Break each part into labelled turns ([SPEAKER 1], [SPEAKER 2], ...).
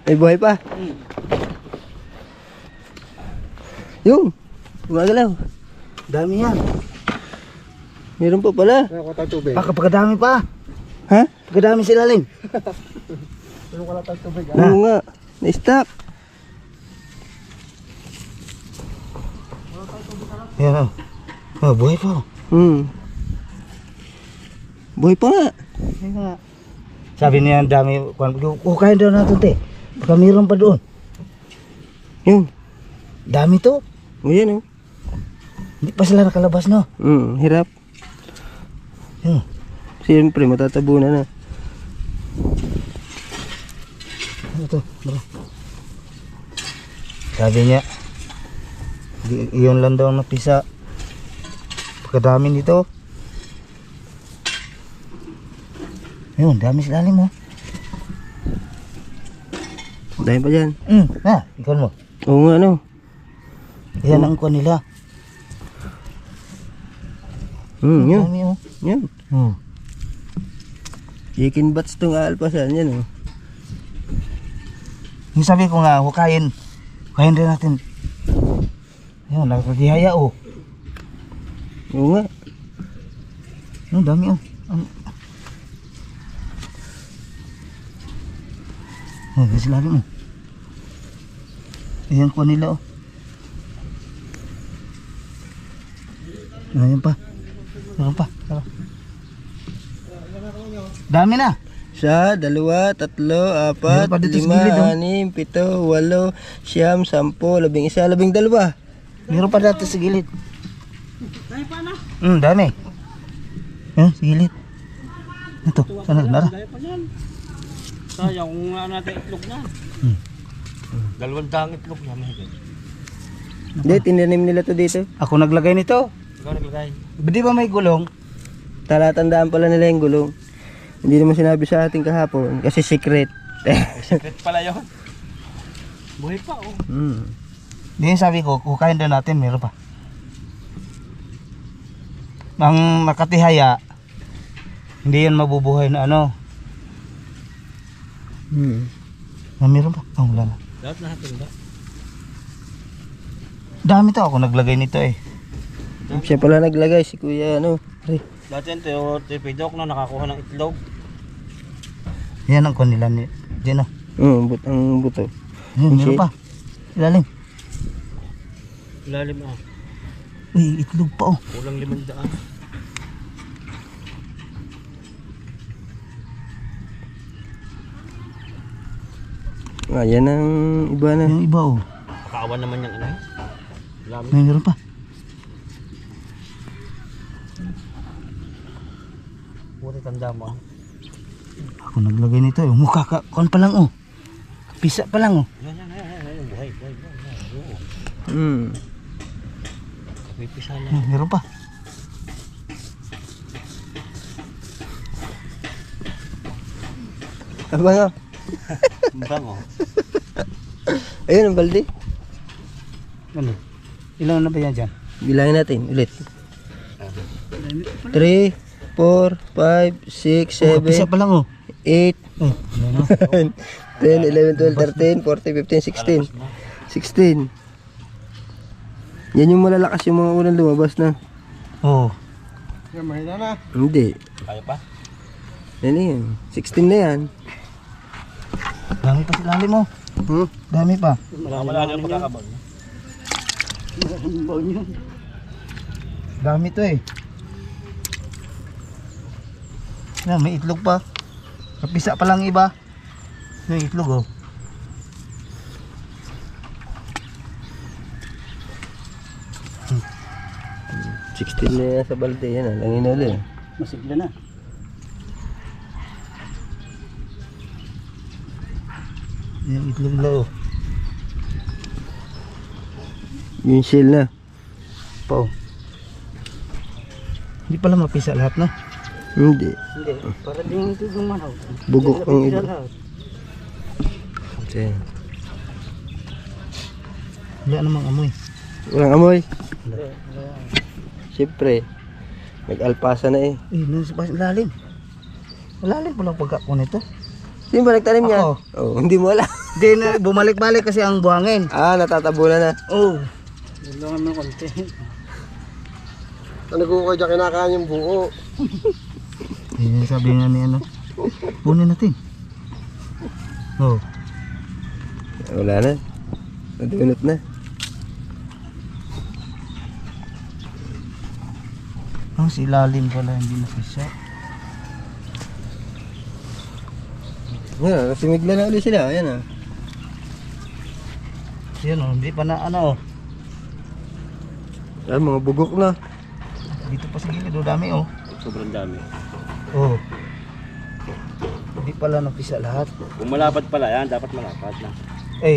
[SPEAKER 1] Ay, buhay pa. Yung, gumagalaw.
[SPEAKER 2] Dami yan.
[SPEAKER 1] Meron pa pala.
[SPEAKER 3] Nakakotang tubig.
[SPEAKER 2] Baka pagkadami pa.
[SPEAKER 1] Ha?
[SPEAKER 2] Pagkadami sa ilalim.
[SPEAKER 3] Ano ka lang tubig?
[SPEAKER 1] Oo nga. Na-stop.
[SPEAKER 2] Ayan o. Oh, buhay pa.
[SPEAKER 1] Buhay pa nga.
[SPEAKER 2] Sabi niya ang dami. Kukain daw natin te. Baka mayroon pa doon.
[SPEAKER 1] Yung.
[SPEAKER 2] Dami to.
[SPEAKER 1] O yan, oh.
[SPEAKER 2] Hindi pa sila nakalabas no.
[SPEAKER 1] Hirap.
[SPEAKER 2] Yun.
[SPEAKER 1] Siyempre, matatabunan na.
[SPEAKER 2] Ito, bro. Sabi niya, iyon lang daw napisa. Pagkadami nito. Ayun, dami sa lalim mo.
[SPEAKER 1] Dahil pa dyan.
[SPEAKER 2] Ikaw mo.
[SPEAKER 1] Oo nga, ano.
[SPEAKER 2] Yan ang kuha nila.
[SPEAKER 1] Yun.
[SPEAKER 2] Dami oh.
[SPEAKER 1] Yan. Chicken bats itong aalpasan. Yan, oh.
[SPEAKER 2] Yung sabi ko nga, hukayin rin natin. Ayun, nakakagihaya oh.
[SPEAKER 1] Oo nga.
[SPEAKER 2] Yung dami oh. Oh, kasi lagi mo. Ayan ko nila oh. Ayan pa. Meron pa. Dami na.
[SPEAKER 1] 1, 2, 3, 4, 5, 6, 7, 8, 9, 10, 11, 12, 13,
[SPEAKER 2] Meron pa dati sa gilid. Dami pa na. Dami. Sa gilid. Ito, sana nara.
[SPEAKER 3] Sayang kung natin itlog na. Dalawang daang itlog na mahigit.
[SPEAKER 1] Hindi, tinanim nila to dito.
[SPEAKER 2] Ako naglagay nito.
[SPEAKER 3] Ikaw naglagay.
[SPEAKER 2] Di ba may gulong?
[SPEAKER 1] Talatandaan pala nila yung gulong. Hindi naman sinabi sa ating kahapon kasi secret.
[SPEAKER 3] Secret pala yun. Buhay pa oh.
[SPEAKER 2] Di sabi ko, kukain daw natin, meron pa. Ang nakatihaya, hindi yan mabubuhay na ano. Meron pa? Oh, wala na.
[SPEAKER 3] Lahat natin ba?
[SPEAKER 2] Dami to, ako naglagay nito eh.
[SPEAKER 1] Siya pala naglagay si Kuya ano.
[SPEAKER 3] Dati yan, tipidok na nakakuha ng itlog.
[SPEAKER 2] Yan ang kunila ni Dino.
[SPEAKER 1] Ang buto.
[SPEAKER 2] Meron pa. Ilalim.
[SPEAKER 3] Ilalim ah.
[SPEAKER 2] Uy, itlog pa oh.
[SPEAKER 3] Kulang 500.
[SPEAKER 1] Yan ang iba na.
[SPEAKER 2] Yung iba oh.
[SPEAKER 3] Kaawan naman yung ano. Ilalim.
[SPEAKER 2] Meron pa.
[SPEAKER 3] Buti tanda mo ah.
[SPEAKER 2] Ako naglagay nito eh. Mukha ka. Kuan pa lang oh. Pisa pa lang oh.
[SPEAKER 3] Yan. Buhay. Pipisa na.
[SPEAKER 2] Meron pa.
[SPEAKER 1] Abang nga.
[SPEAKER 3] Bango.
[SPEAKER 1] Ayun ang balde.
[SPEAKER 2] Ano? Ilan na ba yan dyan?
[SPEAKER 1] Bilangin natin ulit. 3, 4, 5, 6, 7,
[SPEAKER 2] Pisa pa lang oh.
[SPEAKER 1] 8,
[SPEAKER 2] Oh,
[SPEAKER 1] 10, 11, 12, 13, 14, 15, 16. 16. Yan yung malalakas yung mga unang lumabas na.
[SPEAKER 2] Oh.
[SPEAKER 3] Yan, mahina na.
[SPEAKER 1] Hindi.
[SPEAKER 3] Kaya pa?
[SPEAKER 1] Yan yan. 16 na yan.
[SPEAKER 2] Dami pa sa lalim mo. Dami pa.
[SPEAKER 3] Malalim ang pagkakabal.
[SPEAKER 2] Dami to eh. Yan, may itlog pa. Kapisa pa lang iba. Yung itlog oh.
[SPEAKER 1] Hmm. 16 na yan sa balde. Yan ah. Langin na ulit.
[SPEAKER 2] Masigla na. Yung itlog na oh.
[SPEAKER 1] Yung shell na.
[SPEAKER 2] Pa oh. Hindi pala mapisa lahat na.
[SPEAKER 1] Hindi.
[SPEAKER 2] Hindi. Para din ito gumanaw.
[SPEAKER 1] Bugok ang iba. Okay.
[SPEAKER 2] Wala namang amoy.
[SPEAKER 1] Walang amoy. Siyempre. Nag-alpasa na eh.
[SPEAKER 2] Eh, nasa lalim. Malalim pala pagkakon ito.
[SPEAKER 1] Sino ba nagtanim niya?
[SPEAKER 2] Ako.
[SPEAKER 1] Oh, hindi mo alam.
[SPEAKER 2] Hindi na, bumalik-balik kasi ang buhangin.
[SPEAKER 1] Natatabunan na.
[SPEAKER 2] Oo.
[SPEAKER 3] Dalawa ng konti.
[SPEAKER 4] Ano ko kayo dyan kinakain yung buo?
[SPEAKER 2] Sabi nga ni ano. Punin natin. Oh.
[SPEAKER 1] Wala na. Nadunot na.
[SPEAKER 2] Si ilalim pala hindi napisa.
[SPEAKER 1] Yan, tumigla na ulit sila. Ayan ah.
[SPEAKER 2] Yan oh, hindi pa na ano oh.
[SPEAKER 1] Ayan, mga bugok na.
[SPEAKER 2] Dito pa sa gilid oh, dami oh.
[SPEAKER 3] Sobrang dami.
[SPEAKER 2] Oh. Hindi pala napisa lahat.
[SPEAKER 3] Kung malapad pala yan, dapat malapad na.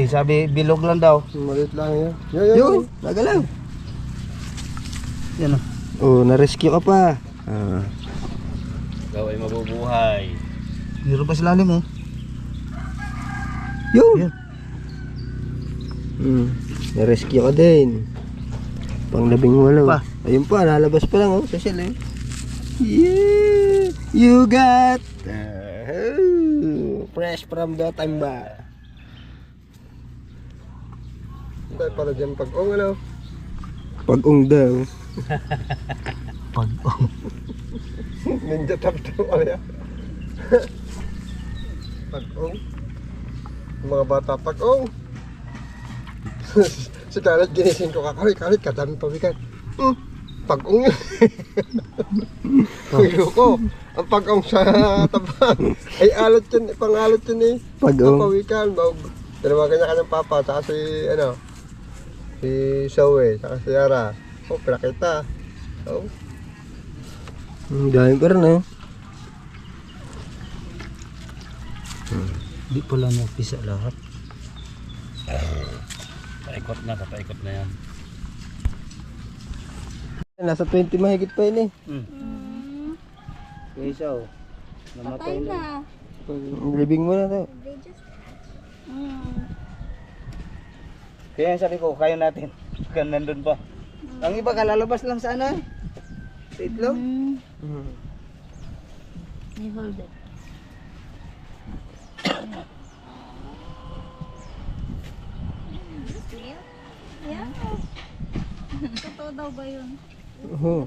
[SPEAKER 2] Sabi bilog lang daw.
[SPEAKER 4] Maliit lang yun.
[SPEAKER 1] Yun, nagalaw.
[SPEAKER 2] Yan oh.
[SPEAKER 1] Oh, na-rescue ka pa.
[SPEAKER 3] Ikaw ay mabubuhay.
[SPEAKER 2] Meron pa sa lalim oh.
[SPEAKER 1] Yun.
[SPEAKER 2] Yan.
[SPEAKER 1] Na-rescue ka din. Pang 18.
[SPEAKER 2] Pa.
[SPEAKER 1] Ayun pa, nalabas pa lang oh. Social eh. Yeah! You got fresh from the tamba.
[SPEAKER 4] Dahil para dyan pag-ong ano.
[SPEAKER 1] Pag-ung daw.
[SPEAKER 2] Pag oh.
[SPEAKER 4] Ninja tapto kaya. Pag-ong. Yung mga bata pag-ong. Si Kalit ginising ko kakalit kadami pabigat. Pag-ong yun. Ayoko. Ang pag-ong sa tabang ay alat yun, pangalot yun eh.
[SPEAKER 1] Pag-ung.
[SPEAKER 4] Pawikan, tinawagan niya kanyang papa, saka si si Zoe, saka si Yara. Oh, pinakita. Oh.
[SPEAKER 1] Dami pa rin oh.
[SPEAKER 2] Hindi pala napisa lahat.
[SPEAKER 3] Paikot na yan.
[SPEAKER 1] Nasa 20 mahigit pa yun eh.
[SPEAKER 2] Yung isa oh. Namatay na.
[SPEAKER 1] Libing mo na to.
[SPEAKER 2] Kaya sabi ko, kaya natin. Kan nandun pa. Ang iba kalalabas lang sana. Sa itlog.
[SPEAKER 5] You hold it. Yeah. Totoo daw ba yun?
[SPEAKER 1] Oo.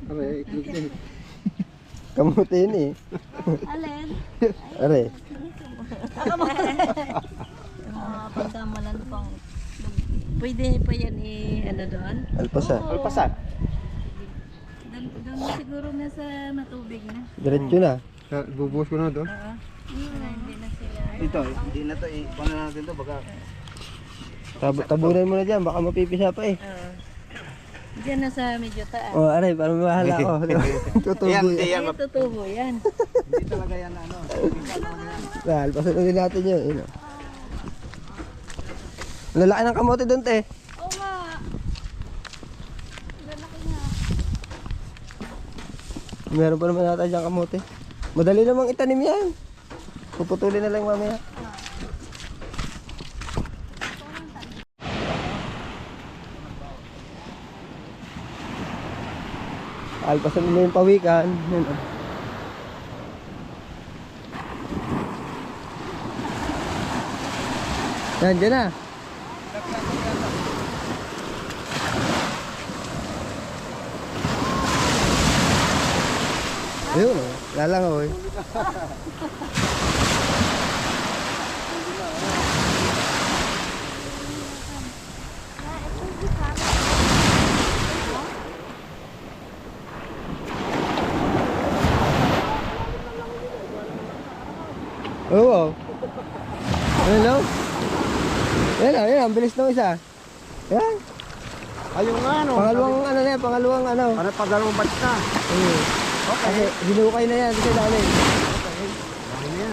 [SPEAKER 4] Aray, iklog na eh.
[SPEAKER 1] Kamuti yun eh.
[SPEAKER 5] Alin?
[SPEAKER 1] Are.
[SPEAKER 5] Pagkamalan pang... Pwede pa yan ano doon?
[SPEAKER 1] Alpasa.
[SPEAKER 2] Alpasan.
[SPEAKER 5] Doon siguro na sa matubig na.
[SPEAKER 1] Diretso na.
[SPEAKER 4] Bubuhos ko na doon.
[SPEAKER 5] Hindi na sila.
[SPEAKER 2] Ito, hindi na to eh. Paano natin to? Baka
[SPEAKER 1] Tabunan mo na dyan. Baka mapipisa pa eh.
[SPEAKER 5] Diyan na sa medyo taas.
[SPEAKER 1] Oh, aray. Parang mahala ko. Tutubo
[SPEAKER 2] Yan,
[SPEAKER 1] yan.
[SPEAKER 2] yan.
[SPEAKER 5] Ay, tutubo yan.
[SPEAKER 2] Hindi talaga yan ano.
[SPEAKER 1] Alpasan ulit natin yun. Yun oh. Lalaki ng kamote doon te.
[SPEAKER 5] Oo nga. Lalaki nga.
[SPEAKER 1] Meron pa naman nata dyan kamote. Madali namang itanim yan. Puputulin na lang mamaya. Alpasan nila yung pawikan. Yun oh. Yan, dyan na. Ayun oh, lalangoy. Oo. Hello? Yan, ang bilis ng isa. Yan.
[SPEAKER 4] Ayun nga ano.
[SPEAKER 1] Pangalawang ano na yan, pangalawang ano.
[SPEAKER 4] Para pagdalawang batch na.
[SPEAKER 1] Okay. Kasi hinukay na yan kasi dali.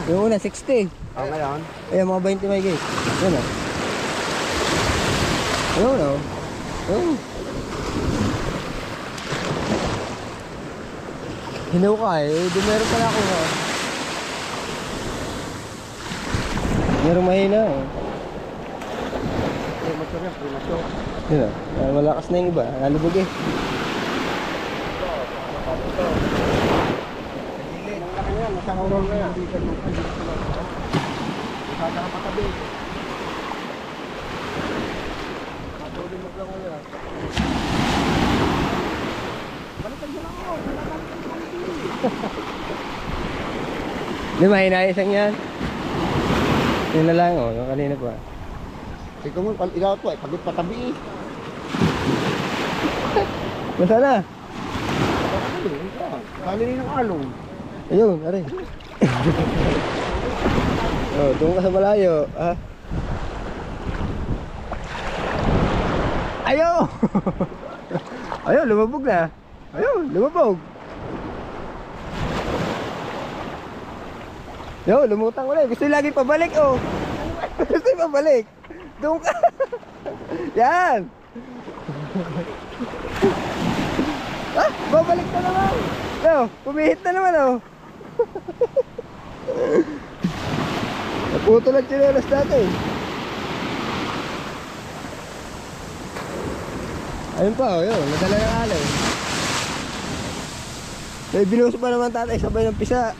[SPEAKER 1] Yung una, 60.
[SPEAKER 4] Ngayon.
[SPEAKER 1] Ayan, mga 20 may gate. Yan o. Ayun o. Ayun. Hinukay. Di meron pala ako na. Meron mahina o. Yun o. Malakas na yung iba. Nalubog eh.
[SPEAKER 4] isang oras na yan. Sana ka patabi. Patuloy mo lang ulit. Balikan mo lang ako.
[SPEAKER 1] Di ba, hinayasang yan? Yun na lang, oh, yung kanina pa.
[SPEAKER 4] Ikaw mo, ilaw to eh, pagit patabi eh.
[SPEAKER 1] Masa na?
[SPEAKER 4] Kalinin ng along.
[SPEAKER 1] Ayun, aray. Oh, doon ka sa malayo, ha? Ayaw! Ayaw, lumabog na. Ayaw, lumabog. Yo, lumutang ulit. Gusto yung lagi pabalik, oh. Gusto yung pabalik. Doon ka. Yan. Ah, babalik na naman. Yo, pumihit na naman, oh. Naputo lang tsinelas natin. Ayun pa, oh, yun. Nadala ng alay. May binuso pa naman tatay, sabay ng pisa.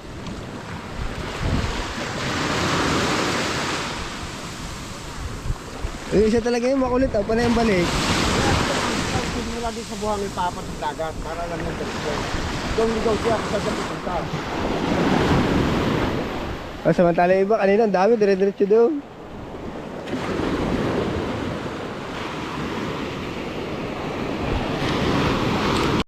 [SPEAKER 1] Yung isa talaga yung makulit, oh. Panay ang balik.
[SPEAKER 4] Mula din sa buhangin papat ng dagat para lang yung direksyon. Doon ligaw siya sa pupunta.
[SPEAKER 1] Oh, samantala yung iba, kanina ang dami, dire-diretso doon.